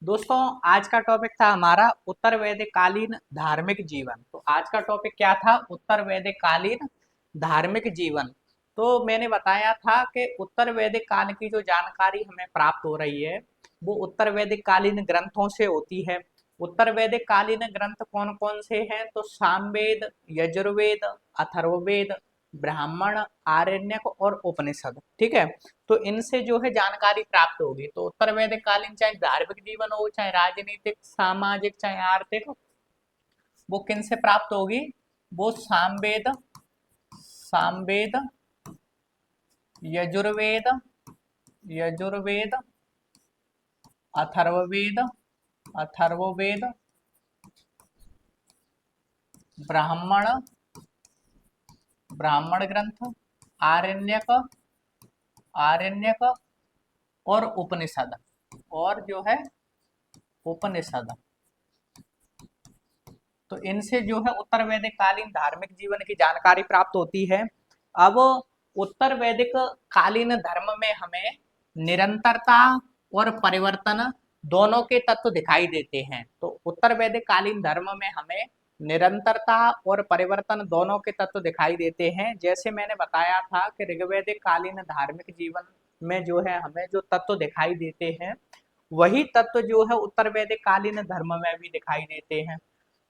दोस्तों, आज का टॉपिक था हमारा उत्तर वैदिक कालीन धार्मिक जीवन। तो आज का टॉपिक क्या था? उत्तर वैदिक कालीन धार्मिक जीवन। तो मैंने बताया था कि उत्तर वैदिक काल की जो जानकारी हमें प्राप्त हो रही है वो उत्तर वैदिक कालीन ग्रंथों से होती है। उत्तर वैदिक कालीन ग्रंथ कौन कौन से हैं? तो सामवेद, यजुर्वेद, अथर्ववेद, ब्राह्मण, आरण्यक और उपनिषद। ठीक है। तो इनसे जो है जानकारी प्राप्त होगी। तो उत्तर वैदिक कालीन चाहे धार्मिक जीवन हो, चाहे राजनीतिक, सामाजिक, चाहे आर्थिक, वो किन से प्राप्त होगी? वो सामवेद, सामवेद, यजुर्वेद, यजुर्वेद, अथर्ववेद, अथर्ववेद, ब्राह्मण, ब्राह्मण ग्रंथ, आरण्यक, आरण्यक और उपनिषद, और जो है उपनिषद। तो इनसे जो है उत्तर वैदिक कालीन धार्मिक जीवन की जानकारी प्राप्त होती है। अब उत्तर वैदिक कालीन धर्म में हमें निरंतरता और परिवर्तन दोनों के तत्व दिखाई देते हैं। तो उत्तर वैदिक कालीन धर्म में हमें निरंतरता और परिवर्तन दोनों के तत्व दिखाई देते हैं। जैसे मैंने बताया था कि ऋग्वैदिक कालीन धार्मिक जीवन में जो है हमें जो तत्व दिखाई देते हैं वही तत्व जो है उत्तर वैदिक कालीन धर्म में भी दिखाई देते हैं।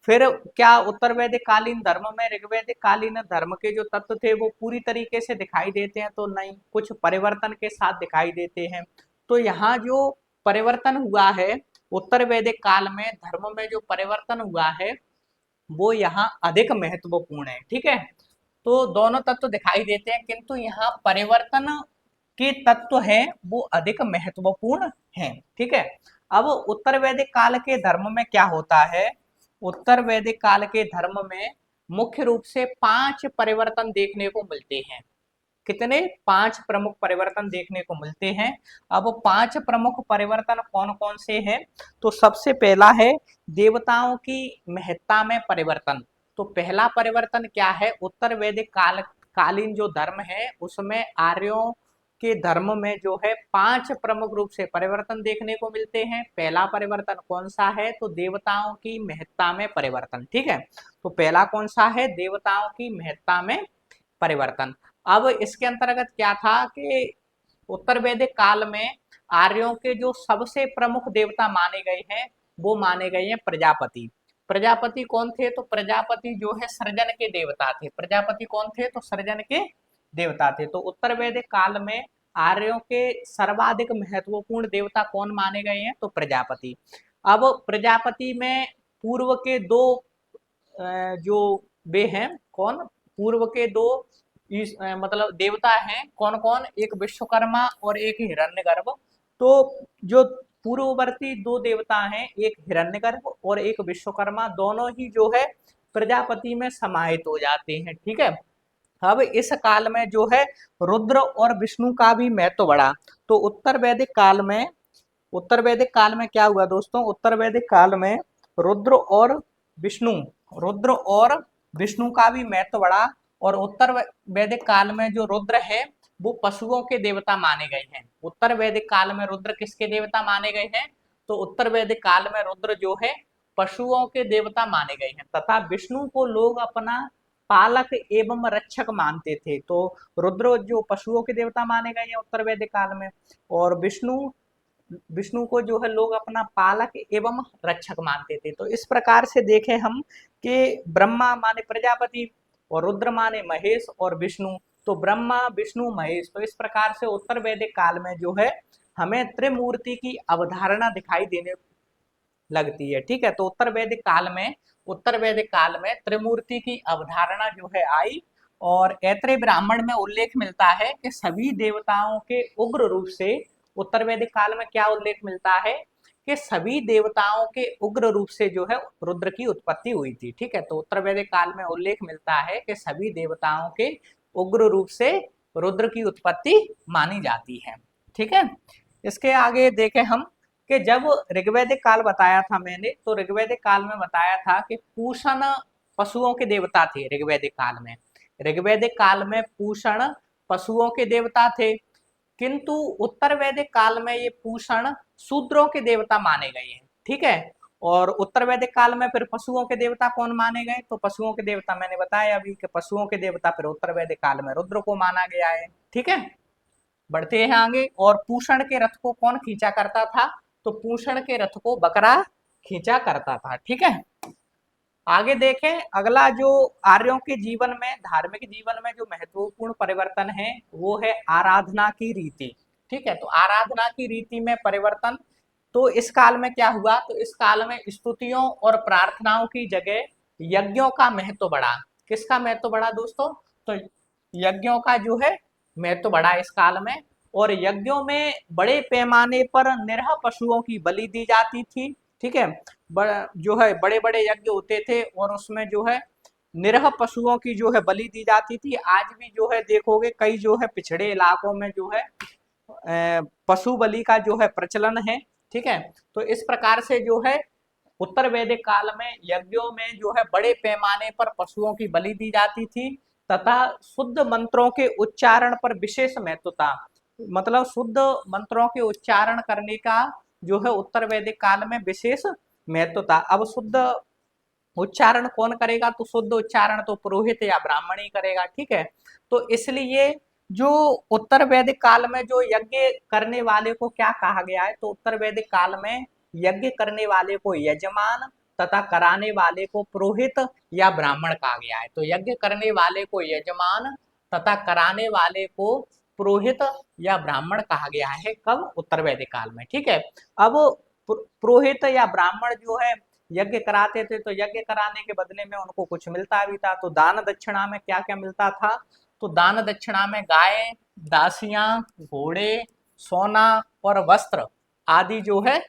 फिर क्या उत्तर वैदिक कालीन धर्म में ऋग्वैदिक कालीन धर्म के जो तत्व थे वो पूरी तरीके से दिखाई देते हैं? तो नहीं, कुछ परिवर्तन के साथ दिखाई देते हैं। तो यहाँ जो परिवर्तन हुआ है उत्तर वैदिक काल में धर्म में जो परिवर्तन हुआ है वो यहाँ अधिक महत्वपूर्ण है। ठीक है। तो दोनों तत्व दिखाई देते हैं किंतु यहाँ परिवर्तन के तत्व हैं वो अधिक महत्वपूर्ण हैं। ठीक है। अब उत्तर वैदिक काल के धर्म में क्या होता है? उत्तर वैदिक काल के धर्म में मुख्य रूप से 5 परिवर्तन देखने को मिलते हैं। कितने? 5 प्रमुख परिवर्तन देखने को मिलते हैं। अब 5 प्रमुख परिवर्तन कौन कौन से हैं? तो सबसे पहला है देवताओं की महत्ता में परिवर्तन। तो पहला परिवर्तन क्या है? उत्तर वैदिक कालीन जो धर्म है उसमें आर्यों के धर्म में जो है 5 प्रमुख रूप से परिवर्तन देखने को मिलते हैं। पहला परिवर्तन कौन सा है? तो देवताओं की महत्ता में परिवर्तन। ठीक है। तो पहला कौन सा है? देवताओं की महत्ता में परिवर्तन। अब इसके अंतर्गत क्या था कि उत्तर वैदिक काल में आर्यों के जो सबसे प्रमुख देवता माने गए हैं वो माने गए हैं प्रजापति। प्रजापति कौन थे? तो प्रजापति जो है सृजन के देवता थे। प्रजापति कौन थे? तो सृजन के देवता थे। तो उत्तर वैदिक काल में आर्यों के सर्वाधिक महत्वपूर्ण देवता कौन माने गए हैं? तो प्रजापति। अब प्रजापति में पूर्व के दो जो वे हैं कौन? पूर्व के दो मतलब देवता हैं कौन कौन? एक विश्वकर्मा और एक हिरण्यगर्भ। तो जो पूर्ववर्ती दो देवता हैं, एक हिरण्यगर्भ और एक विश्वकर्मा, दोनों ही जो है प्रजापति में समाहित हो जाते हैं। ठीक है। अब इस काल में जो है रुद्र और विष्णु का भी महत्व बढ़ा। तो उत्तर वैदिक काल में क्या हुआ दोस्तों? उत्तर वैदिक काल में रुद्र और विष्णु रुद्र और विष्णु का भी महत्व बढ़ा। और उत्तर वैदिक काल में जो रुद्र है वो पशुओं के देवता माने गए हैं। उत्तर वैदिक काल में रुद्र किसके देवता माने गए हैं? तो उत्तर वैदिक काल में रुद्र जो है पशुओं के देवता माने गए हैं। तथा विष्णु को लोग अपना पालक एवं रक्षक मानते थे। तो रुद्र जो पशुओं के देवता माने गए हैं उत्तर वैदिक काल में, और विष्णु विष्णु को जो है लोग अपना पालक एवं रक्षक मानते थे। तो इस प्रकार से देखें हम कि ब्रह्मा माने प्रजापति और रुद्र माने महेश और विष्णु। तो ब्रह्मा, विष्णु, महेश। तो इस प्रकार से उत्तर वैदिक काल में जो है हमें त्रिमूर्ति की अवधारणा दिखाई देने लगती है। ठीक है। तो उत्तर वैदिक काल में त्रिमूर्ति की अवधारणा जो है आई। और ऐत्रेय ब्राह्मण में उल्लेख मिलता है कि सभी देवताओं के उग्र रूप से उत्तर वैदिक काल में क्या उल्लेख मिलता है कि सभी देवताओं के उग्र रूप से जो है रुद्र की उत्पत्ति हुई थी। ठीक है। तो उत्तर वैदिक काल में उल्लेख मिलता है कि सभी देवताओं के उग्र रूप से रुद्र की उत्पत्ति मानी जाती है। ठीक है। इसके आगे देखें हम कि जब ऋग्वैदिक काल बताया था मैंने, तो ऋग्वैदिक काल में बताया था कि पूषण पशुओं के देवता थे। ऋग्वैदिक काल में पूषण पशुओं के देवता थे। किंतु उत्तर वैदिक काल में ये पूषण शूद्रों के देवता माने गए हैं, ठीक है। और उत्तर वैदिक काल में फिर पशुओं के देवता कौन माने गए, तो पशुओं के देवता मैंने बताया अभी कि पशुओं के देवता फिर उत्तर वैदिक काल में रुद्र को माना गया है, ठीक है। बढ़ते हैं आगे। और पूषण के रथ को कौन खींचा करता था, तो पूषण के रथ को बकरा खींचा करता था, ठीक है। आगे देखें, अगला जो आर्यों के जीवन में, धार्मिक जीवन में जो महत्वपूर्ण परिवर्तन है वो है आराधना की रीति, ठीक है। तो आराधना की रीति में परिवर्तन, तो इस काल में क्या हुआ, तो इस काल में स्तुतियों और प्रार्थनाओं की जगह यज्ञों का महत्व बढ़ा। किसका महत्व बढ़ा दोस्तों, तो यज्ञों का जो है महत्व बढ़ा इस काल में। और यज्ञों में बड़े पैमाने पर निरह पशुओं की बलि दी जाती थी, ठीक है। जो है बड़े बड़े यज्ञ होते थे और उसमें जो है निरह पशुओं की जो है बलि दी जाती थी। आज भी जो है देखोगे कई जो है पिछड़े इलाकों में जो है पशु बलि का जो है प्रचलन है, ठीक है। तो इस प्रकार से जो है उत्तर वैदिक काल में यज्ञों में जो है बड़े पैमाने पर पशुओं की बलि दी जाती थी तथा शुद्ध मंत्रों के उच्चारण पर विशेष महत्व था। मतलब शुद्ध मंत्रों के उच्चारण करने का जो है उत्तर वैदिक काल में विशेष महत्व था। अब शुद्ध उच्चारण कौन करेगा, तो शुद्ध उच्चारण तो पुरोहित या ब्राह्मण ही करेगा, ठीक है। तो इसलिए जो उत्तर वैदिक काल में जो यज्ञ करने वाले को क्या कहा गया है, तो उत्तर वैदिक काल में यज्ञ करने वाले को यजमान तथा कराने वाले को पुरोहित या ब्राह्मण कहा गया है। तो यज्ञ करने वाले को यजमान तथा कराने वाले को पुरोहित या ब्राह्मण कहा गया है, कब, उत्तर वैदिक काल में, ठीक है। अब पुरोहित या ब्राह्मण जो है यज्ञ कराते थे, तो यज्ञ कराने के बदले में उनको कुछ मिलता भी था। तो दान दक्षिणा में क्या क्या मिलता था, तो दान दक्षिणा में गाय, दासियां, घोड़े, सोना और वस्त्र आदि जो है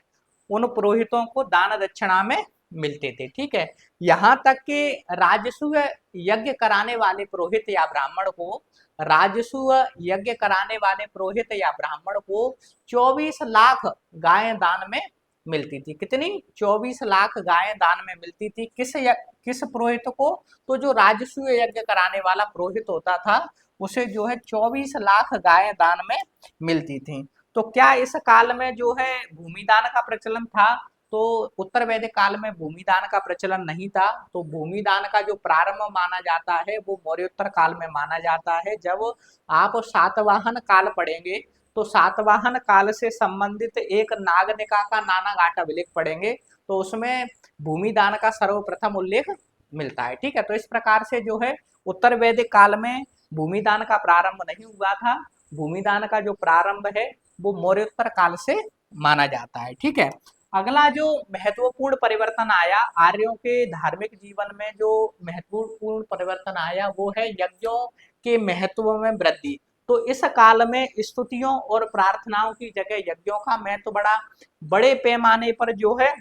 उन पुरोहितों को दान दक्षिणा में मिलते थे, ठीक है। यहाँ तक कि राजसूय यज्ञ कराने वाले पुरोहित या ब्राह्मण को, राजसूय यज्ञ कराने वाले पुरोहित या ब्राह्मण को 24 लाख गायें दान में मिलती थी। कितनी, 24 लाख गायें दान में मिलती थी। किस पुरोहित को, तो जो राजसूय यज्ञ कराने वाला पुरोहित होता था उसे जो है 24 लाख गायें दान में मिलती थी। तो क्या इस काल में जो है भूमिदान का प्रचलन था, तो उत्तर वैदिक काल में भूमिदान का प्रचलन नहीं था। तो भूमिदान का जो प्रारंभ माना जाता है वो मौर्योत्तर काल में माना जाता है। जब आप सातवाहन काल पढ़ेंगे तो सातवाहन काल से संबंधित एक नागनिका का नाना घाटा अभिलेख पढ़ेंगे तो उसमें भूमिदान का सर्वप्रथम उल्लेख मिलता है, ठीक है। तो इस प्रकार से जो है उत्तर वैदिक काल में भूमिदान का प्रारंभ नहीं हुआ था। भूमिदान का जो प्रारंभ है वो मौर्योत्तर काल से माना जाता है, ठीक है। अगला जो महत्वपूर्ण परिवर्तन आया आर्यों के धार्मिक जीवन में, जो महत्वपूर्ण परिवर्तन आया वो है यज्ञों के महत्व में वृद्धि। तो इस काल में स्तुतियों और प्रार्थनाओं की जगह यज्ञों का महत्व बढ़ा। बड़े पैमाने पर जो है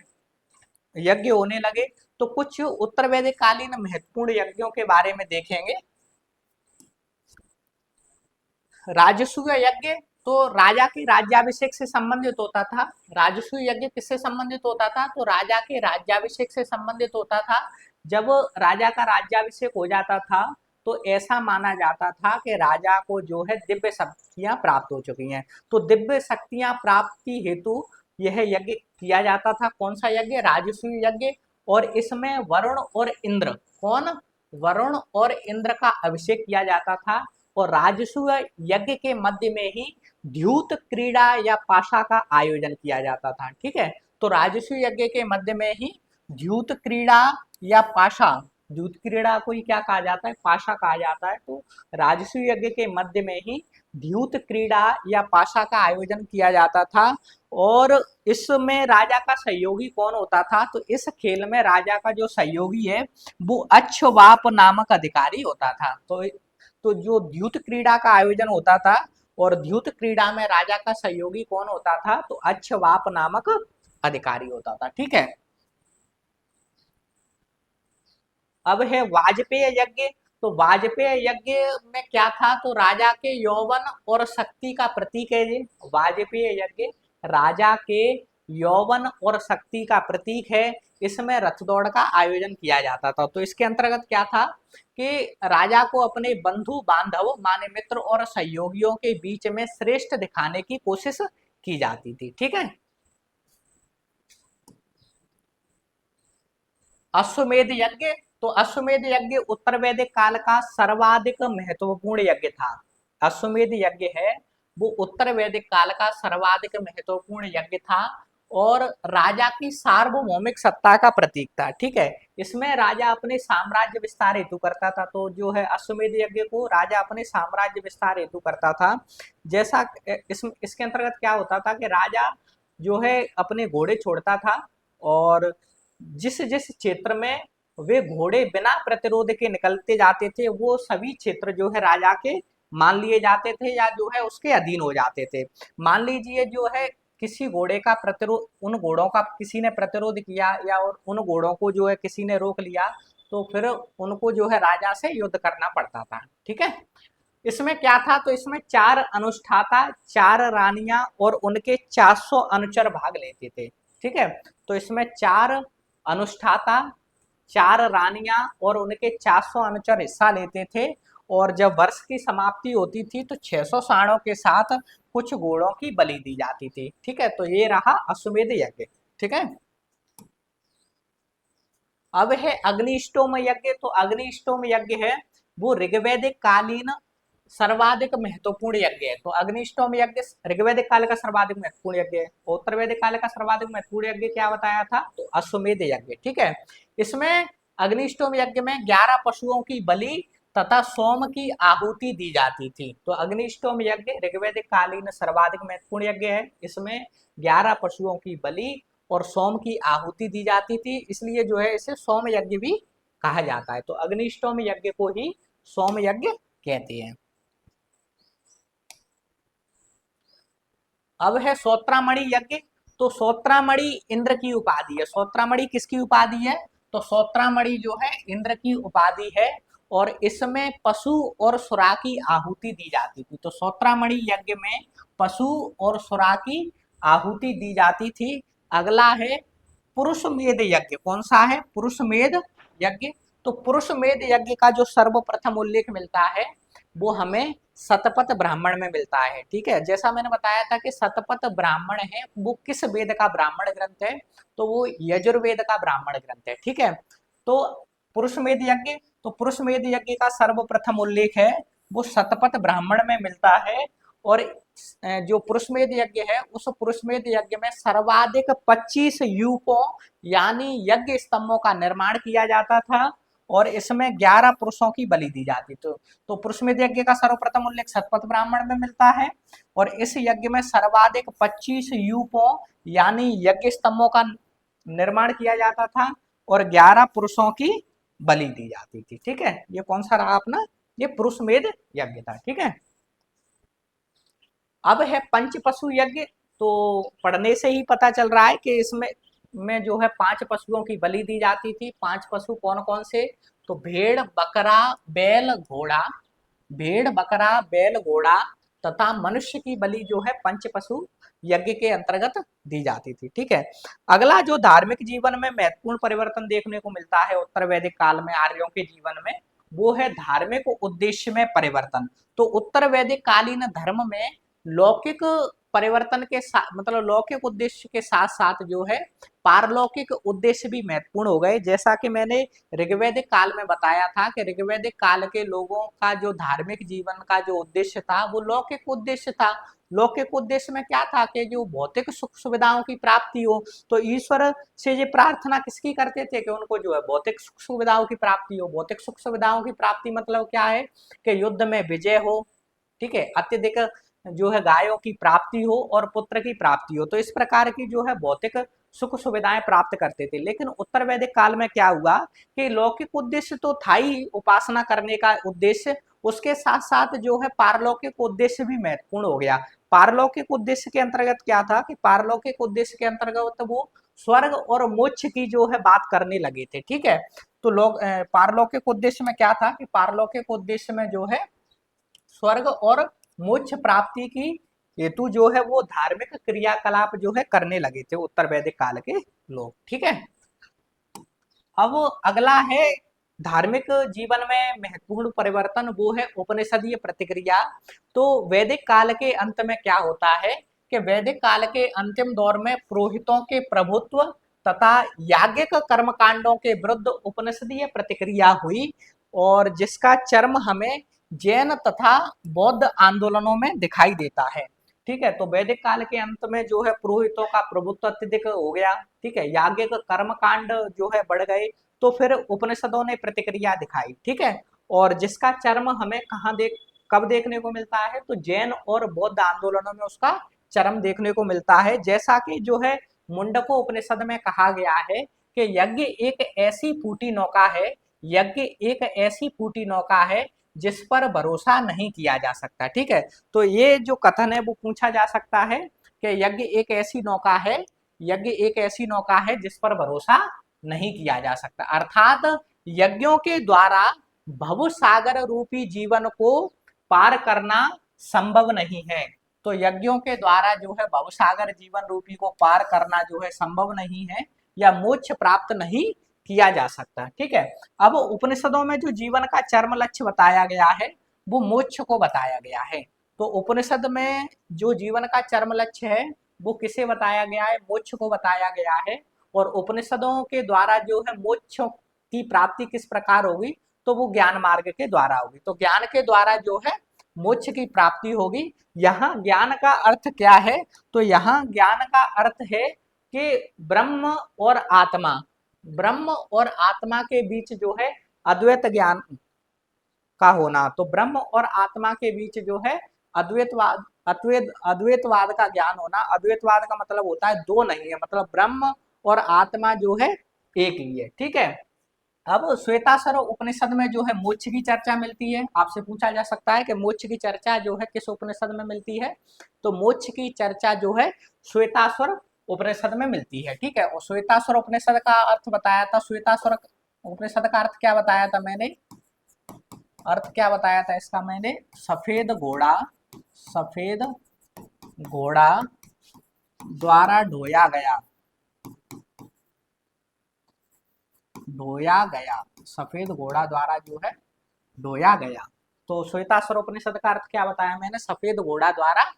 यज्ञ होने लगे। तो कुछ उत्तर वैदिक कालीन महत्वपूर्ण यज्ञों के बारे में देखेंगे। राजसूय यज्ञ तो राजा के राज्याभिषेक से संबंधित होता था। राजसूय यज्ञ किससे संबंधित होता था, तो राजा के राज्याभिषेक से संबंधित होता था। जब राजा का राज्याभिषेक हो जाता था तो ऐसा माना जाता था कि राजा को जो है दिव्य शक्तियां प्राप्त हो चुकी हैं। तो दिव्य शक्तियां प्राप्ति हेतु यह यज्ञ किया जाता था। कौन सा यज्ञ, राजसूय यज्ञ। और इसमें वरुण और इंद्र, कौन, वरुण और इंद्र का अभिषेक किया जाता था। और राजसूय यज्ञ के मध्य में ही द्यूत क्रीड़ा या पाशा का आयोजन किया जाता था, ठीक है। तो राजसूय यज्ञ के मध्य में ही द्यूत क्रीड़ा या पाशा, द्यूत क्रीड़ा को ही क्या कहा जाता है, पाशा कहा जाता है। तो राजसूय यज्ञ के मध्य में ही द्यूत क्रीड़ा या पाशा का आयोजन किया जाता था। और इसमें राजा का सहयोगी कौन होता था, तो इस खेल में राजा का जो सहयोगी है वो अक्षवाप नामक अधिकारी होता था। तो जो द्यूत क्रीड़ा का आयोजन होता था और द्यूत क्रीड़ा में राजा का सहयोगी कौन होता था, तो अक्षवाप नामक अधिकारी होता था, ठीक है। अब है वाजपेय यज्ञ। तो वाजपेय यज्ञ में क्या था, तो राजा के यौवन और शक्ति का प्रतीक है। ये वाजपेय यज्ञ राजा के यौवन और शक्ति का प्रतीक है। इसमें रथ दौड़ का आयोजन किया जाता था। तो इसके अंतर्गत क्या था कि राजा को अपने बंधु बांधव माने मित्र और सहयोगियों के बीच में श्रेष्ठ दिखाने की कोशिश की जाती थी, ठीक है। अश्वमेध यज्ञ। तो अश्वमेध यज्ञ उत्तर वैदिक काल का सर्वाधिक महत्वपूर्ण यज्ञ था। अश्वमेध यज्ञ है वो उत्तर वैदिक काल का सर्वाधिक महत्वपूर्ण यज्ञ था और राजा की सार्वभौमिक सत्ता का प्रतीक था। ठीक है, इसमें राजा अपने साम्राज्य विस्तार हेतु करता था। तो जो है अश्वमेध यज्ञ को राजा अपने साम्राज्य विस्तार हेतु करता था। जैसा इसके अंतर्गत क्या होता था कि राजा जो है अपने घोड़े छोड़ता था और जिस जिस क्षेत्र में वे घोड़े बिना प्रतिरोध के निकलते जाते थे वो सभी क्षेत्र जो है राजा के मान लिए जाते थे या जो है उसके अधीन हो जाते थे। मान लीजिए जो है किसी घोड़े का प्रतिरोध, उन घोड़ों का किसी ने प्रतिरोध किया या और उन घोड़ों को जो है किसी ने रोक लिया तो फिर उनको जो है राजा से युद्ध करना पड़ता था। ठीक है, इसमें क्या था, तो इसमें 4 अनुष्ठाता, 4 रानियां और उनके 400 अनुचर भाग लेते थे। ठीक है, तो इसमें 4 अनुष्ठाता, 4 रानियां और उनके 400 अनुचर हिस्सा लेते थे और जब वर्ष की समाप्ति होती थी तो 600 साणों के साथ कुछ घोड़ों की बलि दी जाती थी। ठीक है, तो ये रहा अश्वमेध यज्ञ। ठीक है, अब है अग्निष्टोम यज्ञ। तो अग्निष्टोम यज्ञ है वो ऋग्वैदिक कालीन सर्वाधिक महत्वपूर्ण यज्ञ है। तो अग्निष्टोम यज्ञ ऋग्वैदिक काल का सर्वाधिक महत्वपूर्ण यज्ञ है। उत्तर वैदिक काल का सर्वाधिक महत्वपूर्ण यज्ञ क्या बताया था, तो अश्वमेध यज्ञ। ठीक है, इसमें अग्निष्टोम यज्ञ में 11 पशुओं की बलि तथा सोम की आहुति दी जाती थी। तो अग्निष्टोम यज्ञ ऋग्वैदिक कालीन सर्वाधिक महत्वपूर्ण यज्ञ है। इसमें 11 पशुओं की बलि और सोम की आहुति दी जाती थी, इसलिए जो है इसे सोम यज्ञ भी कहा जाता है। तो अग्निष्टोम यज्ञ को ही सोम यज्ञ कहते हैं। अब है सोत्रामणि यज्ञ। तो सोत्रामणि इंद्र की उपाधि है। सोत्रामणि किसकी उपाधि है, तो सोत्रामणि जो है इंद्र की उपाधि है और इसमें पशु और सुरा की आहुति दी जाती थी। तो सोत्रामणि यज्ञ में पशु और सुरा की आहुति दी जाती थी। अगला है पुरुष मेध यज्ञ। कौन सा है, पुरुष मेध यज्ञ। तो पुरुष मेध यज्ञ का जो सर्वप्रथम उल्लेख मिलता है वो हमें शतपथ ब्राह्मण में मिलता है। ठीक है, जैसा मैंने बताया था कि शतपथ ब्राह्मण है वो किस वेद का ब्राह्मण ग्रंथ है, तो वो यजुर्वेद का ब्राह्मण ग्रंथ है। ठीक है, तो पुरुष मेध यज्ञ, तो पुरुष मेध यज्ञ का सर्वप्रथम उल्लेख है वो शतपथ ब्राह्मण में मिलता है और जो पुरुषमेध यज्ञ है उस पुरुषमेध यज्ञ में सर्वाधिक 25 यूपों यानी यज्ञ स्तंभों का निर्माण किया जाता था और इसमें 11 पुरुषों की बलि दी जाती। तो पुरुषमेध यज्ञ का सर्वप्रथम उल्लेख शतपथ ब्राह्मण में मिलता है और इस यज्ञ में सर्वाधिक 25 यूपों यानी यज्ञ स्तंभों का निर्माण किया जाता था और 11 पुरुषों की बलि दी जाती थी। ठीक है, ये कौन सा रहा अपना, ये पुरुषमेध यज्ञ था। ठीक है, अब है पंच पशु यज्ञ। तो पढ़ने से ही पता चल रहा है कि इसमें जो है 5 पशुओं की बलि दी जाती थी। 5 पशु कौन कौन से, तो भेड़ बकरा बैल घोड़ा, भेड़ बकरा बैल घोड़ा तथा मनुष्य की बलि जो है पंच पशु यज्ञ के अंतर्गत दी जाती थी। ठीक है, अगला जो धार्मिक जीवन में महत्वपूर्ण परिवर्तन देखने को मिलता है उत्तर वैदिक काल में आर्यों के जीवन में, वो है धार्मिक उद्देश्य में परिवर्तन। तो उत्तर वैदिक कालीन धर्म में लौकिक परिवर्तन के साथ मतलब लौकिक उद्देश्य के साथ साथ जो है पारलौकिक उद्देश्य भी महत्वपूर्ण हो गए। जैसा कि मैंने ऋग्वैदिक काल में बताया था कि ऋग्वैदिक काल के लोगों का जो धार्मिक जीवन का जो उद्देश्य था वो लौकिक उद्देश्य था। लौकिक उद्देश्य में क्या था कि जो भौतिक सुख सुविधाओं की प्राप्ति हो, तो ईश्वर से ये प्रार्थना किसकी करते थे कि उनको जो है भौतिक सुख सुविधाओं की प्राप्ति हो। भौतिक सुख सुविधाओं की प्राप्ति मतलब क्या है कि युद्ध में विजय हो, ठीक है, अत्यधिक जो है गायों की प्राप्ति हो और पुत्र की प्राप्ति हो। तो इस प्रकार की जो है भौतिक सुख सुविधाएं प्राप्त करते थे। लेकिन उत्तर वैदिक काल में क्या हुआ कि लौकिक उद्देश्य तो था ही उपासना करने का उद्देश्य, उसके साथ साथ जो है पारलौकिक उद्देश्य भी महत्वपूर्ण हो गया। पारलौकिक उद्देश्य के अंतर्गत क्या था कि पारलौकिक उद्देश्य के अंतर्गत वो स्वर्ग और मोक्ष की जो है बात करने लगे थे। ठीक है, तो लोग पारलौकिक उद्देश्य में क्या था कि पारलौकिक उद्देश्य में जो है स्वर्ग और मोक्ष प्राप्ति की हेतु जो है वो धार्मिक क्रियाकलाप जो है करने लगे थे उत्तर वैदिक काल के लोग। ठीक है, अब अगला है धार्मिक जीवन में महत्वपूर्ण परिवर्तन, वो है उपनिषदीय प्रतिक्रिया। तो वैदिक काल के अंत में क्या होता है कि वैदिक काल के अंतिम दौर में पुरोहितों के प्रभुत्व तथा याज्ञिक कर्मकांडों के विरुद्ध उपनिषदीय प्रतिक्रिया हुई और जिसका चर्म हमें जैन तथा बौद्ध आंदोलनों में दिखाई देता है। ठीक है, तो वैदिक काल के अंत में जो है पुरोहितों का प्रभुत्व अत्यधिक हो गया। ठीक है, याज्ञिक कर्मकांड जो है बढ़ गए, तो फिर उपनिषदों ने प्रतिक्रिया दिखाई। ठीक है, और जिसका चर्म हमें कब देखने को मिलता है, तो जैन और बौद्ध आंदोलनों में उसका चरम देखने को मिलता है। जैसा कि जो है मुंडको उपनिषद में कहा गया है कि यज्ञ एक ऐसी फूटी नौका है, यज्ञ एक ऐसी फूटी नौका है जिस पर भरोसा नहीं किया जा सकता। ठीक है, तो ये जो कथन है वो पूछा जा सकता है कि यज्ञ एक ऐसी नौका है, यज्ञ एक ऐसी नौका है जिस पर भरोसा नहीं किया जा सकता, अर्थात यज्ञों के द्वारा भव सागर रूपी जीवन को पार करना संभव नहीं है। तो यज्ञों के द्वारा जो है भवसागर जीवन रूपी को पार करना जो है संभव नहीं है, या मोक्ष प्राप्त नहीं किया जा सकता। ठीक है, अब उपनिषदों में जो जीवन का चरम लक्ष्य बताया गया है वो मोक्ष को बताया गया है। तो उपनिषद में जो जीवन का चरम लक्ष्य है वो किसे बताया गया है, मोक्ष को बताया गया है। और उपनिषदों के द्वारा जो है मोक्ष की प्राप्ति किस प्रकार होगी, तो वो ज्ञान मार्ग के द्वारा होगी। तो ज्ञान के द्वारा जो है मोक्ष की प्राप्ति होगी। यहाँ ज्ञान का अर्थ क्या है, तो यहाँ ज्ञान का अर्थ है कि ब्रह्म और आत्मा, ब्रह्म और आत्मा के बीच जो है अद्वैत ज्ञान का होना। तो ब्रह्म और आत्मा के बीच जो है अद्वैतवाद का ज्ञान होना। अद्वैतवाद का मतलब होता है दो नहीं है, मतलब ब्रह्म और आत्मा जो है एक ही है। ठीक है, अब श्वेताश्वर उपनिषद में जो है मोक्ष की चर्चा मिलती है। आपसे पूछा जा सकता है कि मोक्ष की चर्चा जो है किस उपनिषद में मिलती है, तो मोक्ष की चर्चा जो है श्वेताश्वर उपनिषद में मिलती है। ठीक है, और श्वेताश्वर उपनिषद का अर्थ बताया था, श्वेताश्वर उपनिषद का अर्थ क्या बताया था मैंने, अर्थ क्या बताया था इसका मैंने, सफेद घोड़ा, सफेद घोड़ा द्वारा ढोया गया, ढोया गया, सफेद घोड़ा द्वारा जो है ढोया गया। तो श्वेताश्वर उपनिषद का अर्थ क्या बताया मैंने, सफेद घोड़ा द्वारा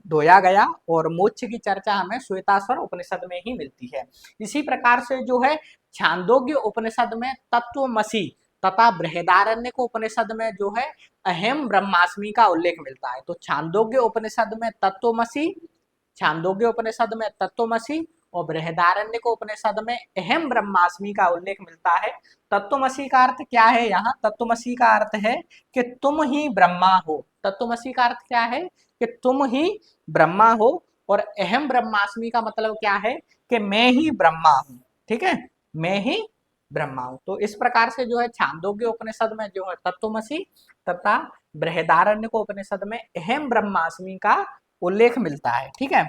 ढोया गया। और मोक्ष की चर्चा हमें श्वेताश्वर उपनिषद में ही मिलती है। इसी प्रकार से जो है छांदोग्य उपनिषद में तत्वमसि तथा बृहदारण्यक उपनिषद में जो है अहम ब्रह्मास्मि का उल्लेख मिलता है। तो छांदोग्य उपनिषद में तत्वमसि, छांदोग्य उपनिषद में तत्वमसि और बृहदारण्यक उपनिषद में अहम ब्रह्मास्मि का उल्लेख मिलता है। तत्वमसि का अर्थ क्या है, यहाँ तत्वमसि का अर्थ है कि तुम ही ब्रह्मा हो। तत्वमसि का अर्थ क्या है कि तुम ही ब्रह्मा हो, और अहम ब्रह्मास्मि का मतलब क्या है कि मैं ही ब्रह्मा हूँ। ठीक है, मैं ही ब्रह्मा हूँ। तो इस प्रकार से जो है छांदोग्य उपनिषद में जो है तत्वमसि तथा बृहदारण्यक उपनिषद में अहम ब्रह्मास्मि का उल्लेख मिलता है। ठीक है,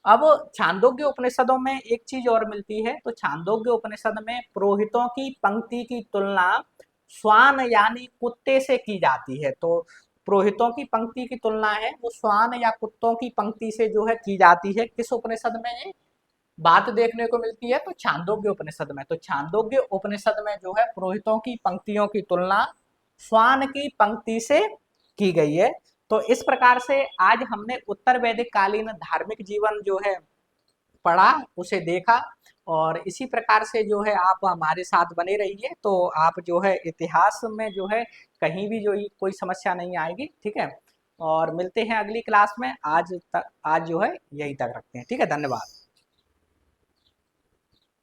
अब छांदोग्य उपनिषदों में एक चीज और मिलती है, तो छांदोग्य उपनिषद में पुरोहितों की पंक्ति की तुलना श्वान यानी कुत्ते से की जाती है। तो पुरोहितों की पंक्ति की तुलना है वो श्वान या कुत्तों की पंक्ति से जो है की जाती है। किस उपनिषद में ये बात देखने को मिलती है, तो छांदोग्य उपनिषद में। तो छांदोग्य उपनिषद में जो है पुरोहितों की पंक्तियों की तुलना श्वान की पंक्ति से की गई है। तो इस प्रकार से आज हमने उत्तर वैदिक कालीन धार्मिक जीवन जो है पढ़ा, उसे देखा, और इसी प्रकार से जो है आप हमारे साथ बने रहिए, तो आप जो है इतिहास में जो है कहीं भी जो कोई समस्या नहीं आएगी। ठीक है, और मिलते हैं अगली क्लास में। आज जो है यही तक रखते हैं। ठीक है, धन्यवाद।